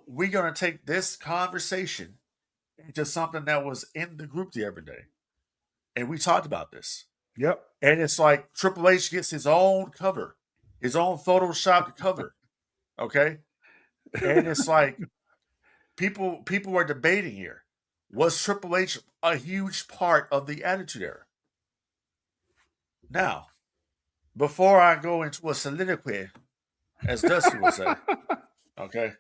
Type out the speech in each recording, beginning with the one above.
we're going to take this conversation into something that was in the group the other day. And we talked about this. Yep. And it's like Triple H gets his own cover, his own Photoshopped cover. Okay. And it's like people were debating here. Was Triple H a huge part of the Attitude Era? Now, before I go into a soliloquy, as Dusty would say, okay,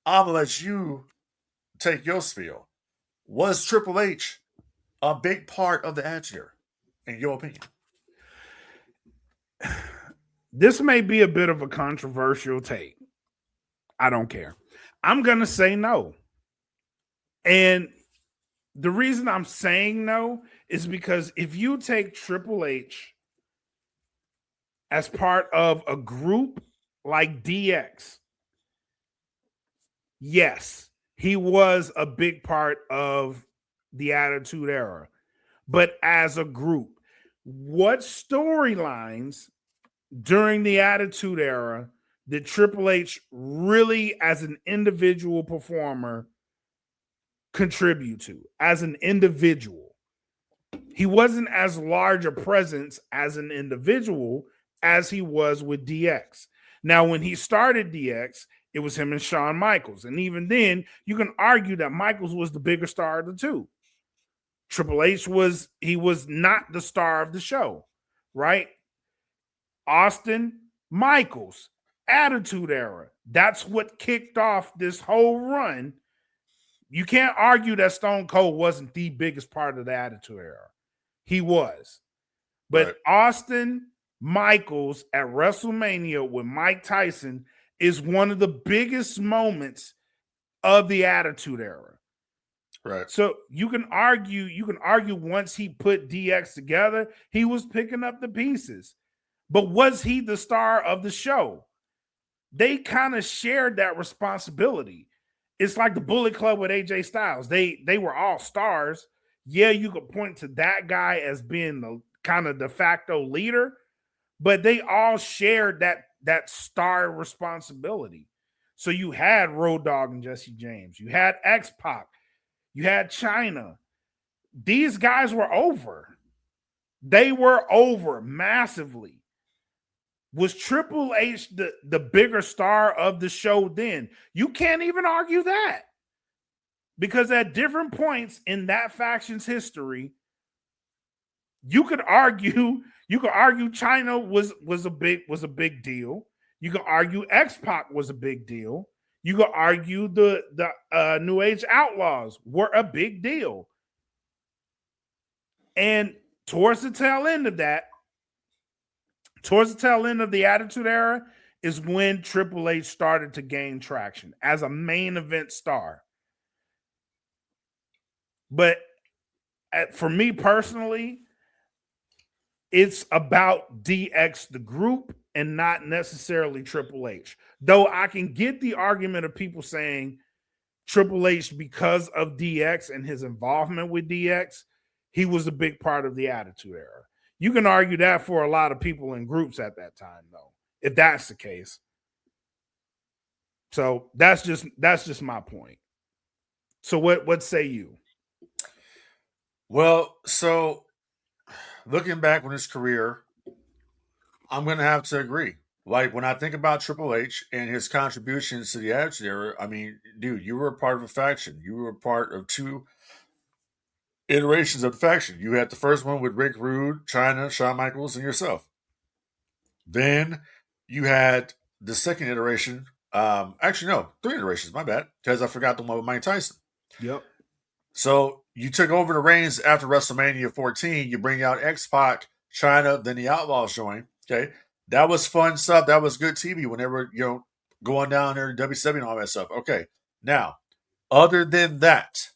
I'm gonna let you take your spiel. Was Triple H a big part of the Attitude Era, in your opinion? This may be a bit of a controversial take. I don't care. I'm going to say no. And the reason I'm saying no is because if you take Triple H as part of a group like DX, yes, he was a big part of the Attitude Era. But as a group, what storylines during the Attitude Era did Triple H really, as an individual performer, contribute to? As an individual, he wasn't as large a presence as an individual as he was with DX. Now, when he started DX, it was him and Shawn Michaels. And even then, you can argue that Michaels was the bigger star of the two. Triple H was not the star of the show, right? Austin, Michaels, Attitude Era. That's what kicked off this whole run. You can't argue that Stone Cold wasn't the biggest part of the Attitude Era. He was. But right. Austin, Michaels at WrestleMania with Mike Tyson is one of the biggest moments of the Attitude Era. Right. So you can argue once he put DX together, he was picking up the pieces. But was he the star of the show? They kind of shared that responsibility. It's like the Bullet Club with AJ Styles. They were all stars. Yeah, you could point to that guy as being the kind of de facto leader, but they all shared that star responsibility. So you had Road Dogg and Jesse James. You had X-Pac. You had China. These guys were over. They were over massively. Was Triple H the bigger star of the show then? You can't even argue that. Because at different points in that faction's history, you could argue China was a big deal. You could argue X-Pac was a big deal. You could argue the New Age Outlaws were a big deal. And towards the tail end of the Attitude Era is when Triple H started to gain traction as a main event star. But for me personally, it's about DX, the group, and not necessarily Triple H. Though I can get the argument of people saying Triple H, because of DX and his involvement with DX, he was a big part of the Attitude Era. You can argue that for a lot of people in groups at that time, though, if that's the case. So that's just my point. So what say you? Well, so looking back on his career, I'm going to have to agree. Like, when I think about Triple H and his contributions to the Attitude Era, I mean, dude, you were a part of a faction. You were a part of two iterations of the faction. You had the first one with Rick Rude, China, Shawn Michaels, and yourself. Then you had the second iteration. Actually, no, 3 iterations. My bad, because I forgot the one with Mike Tyson. Yep. So you took over the reins after WrestleMania 14. You bring out X-Pac, China, then the Outlaws join. Okay, that was fun stuff. That was good TV when they were going down there to WCW and all that stuff. Okay, now other than that,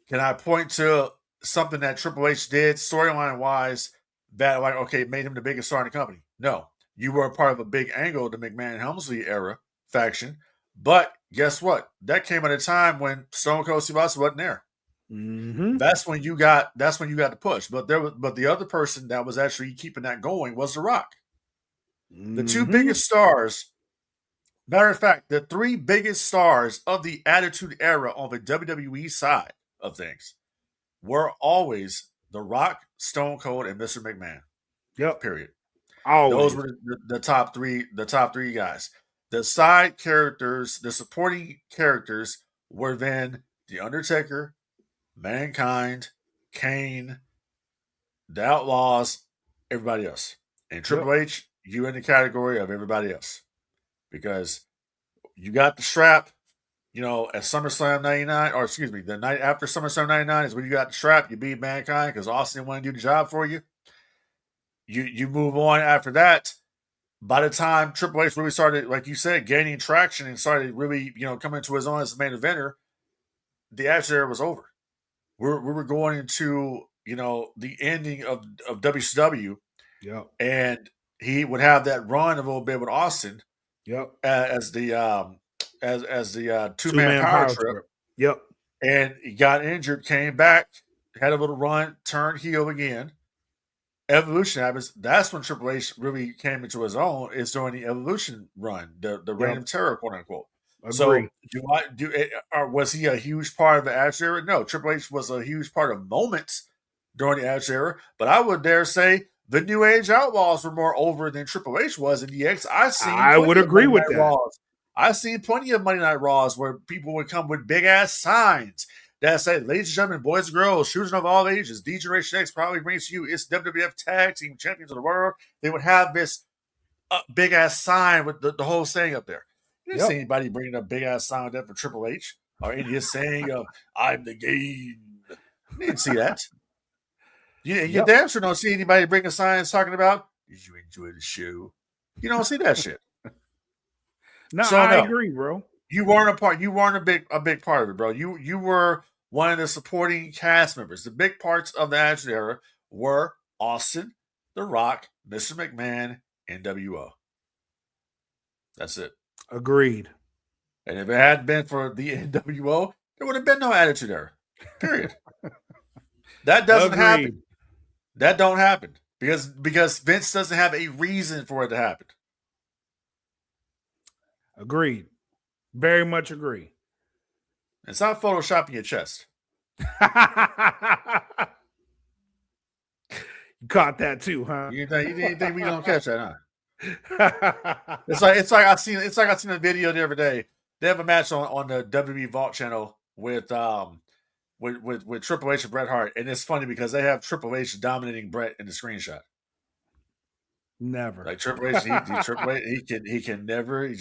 can I point to something that Triple H did storyline wise that made him the biggest star in the company? No, you were a part of a big angle, the McMahon Helmsley era faction. But guess what? That came at a time when Stone Cold Steve Austin wasn't there. Mm-hmm. That's when you got the push. But the other person that was actually keeping that going was The Rock. Mm-hmm. The two biggest stars Matter of fact, the three biggest stars of the Attitude Era on the WWE side of things were always The Rock, Stone Cold, and Mr. McMahon. Yep. Period. Always. Those were the top three. The top three guys. The side characters, the supporting characters, were then The Undertaker, Mankind, Kane, The Outlaws, everybody else. And Triple H, you in the category of everybody else. Because you got the strap, at SummerSlam 99, or excuse me, the night after SummerSlam 99 is when you got the strap, you beat Mankind because Austin didn't want to do the job for you. You move on after that. By the time Triple H really started, like you said, gaining traction and started really, coming to his own as the main eventer, the Attitude Era was over. We were going into, the ending of WCW. Yep. And he would have that run a little bit with Austin. Yep. As the two-man power trip. Yep. And he got injured, came back, had a little run, turned heel again. Evolution happens. That's when Triple H really came into his own. Is during the Evolution run, the Reign of Terror, quote unquote. Agreed. So was he a huge part of the Attitude Era? No, Triple H was a huge part of moments during the Attitude Era. But I would dare say the New Age Outlaws were more over than Triple H was in DX. I would agree with that. Raws. I've seen plenty of Monday Night Raws where people would come with big ass signs that said, "Ladies and gentlemen, boys and girls, children of all ages, D-Generation X probably brings to you its WWF Tag Team Champions of the World." They would have this big ass sign with the whole saying up there. You didn't see anybody bringing a big ass sign with that for Triple H or any of his saying of "I'm the game." You didn't see that. You damn sure don't see anybody bringing signs talking about, "Did you enjoy the show?" You don't see that shit. No, I agree, bro. You weren't a part. You weren't a big part of it, bro. You were one of the supporting cast members. The big parts of the Attitude Era were Austin, The Rock, Mr. McMahon, NWO. That's it. Agreed. And if it hadn't been for the NWO, there would have been no Attitude Era. Period. That doesn't happen. That don't happen because Vince doesn't have a reason for it to happen. Agreed. Very much agree. It's not photoshopping your chest. You caught that too, huh? You didn't think we gonna catch that, huh? It's like I seen a video the other day. They have a match on the WWE Vault channel with Triple H and Bret Hart, and it's funny because they have Triple H dominating Bret in the screenshot. Never. Like Triple H, he can never. He